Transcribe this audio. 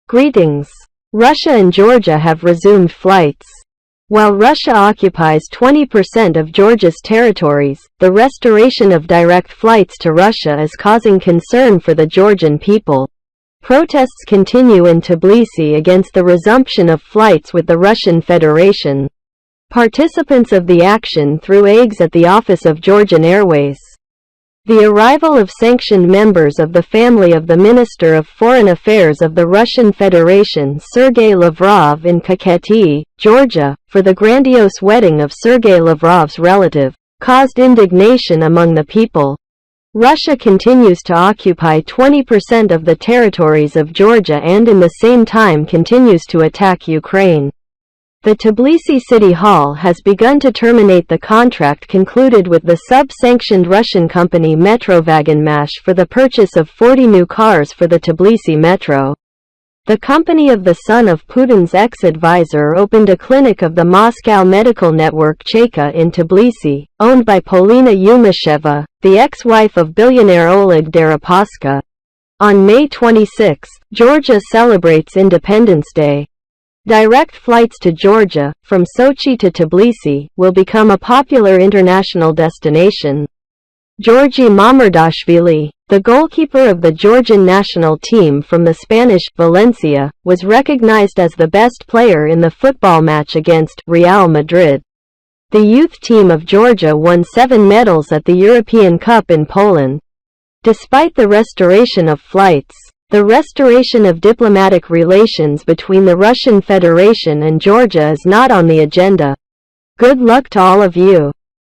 Greetings. Russia and Georgia have resumed flights. While Russia occupies 20% of Georgia's territories, the restoration of direct flights to Russia is causing concern for the Georgian people. Protests continue in Tbilisi against the resumption of flights with the Russian Federation. Participants of the action threw eggs at the office of Georgian Airways. The arrival of sanctioned members of the family of the Minister of Foreign Affairs of the Russian Federation Sergey Lavrov in Kakheti, Georgia, for the grandiose wedding of Sergey Lavrov's relative, caused indignation among the people. Russia continues to occupy 20% of the territories of Georgia and in the same time continues to attack Ukraine. The Tbilisi City Hall has begun to terminate the contract concluded with the sub-sanctioned Russian company Metrovagonmash for the purchase of 40 new cars for the Tbilisi Metro. The company of the son of Putin's ex-advisor opened a clinic of the Moscow medical network Cheka in Tbilisi, owned by Polina Yumasheva, the ex-wife of billionaire Oleg Deripaska. On May 26, Georgia celebrates Independence Day. Direct flights to Georgia, from Sochi to Tbilisi, will become a popular international destination. Georgi Mamardashvili, the goalkeeper of the Georgian national team from the Spanish Valencia, was recognized as the best player in the football match against Real Madrid. The youth team of Georgia won 7 medals at the European Cup in Poland. Despite the restoration of flights, the restoration of diplomatic relations between the Russian Federation and Georgia is not on the agenda. Good luck to all of you.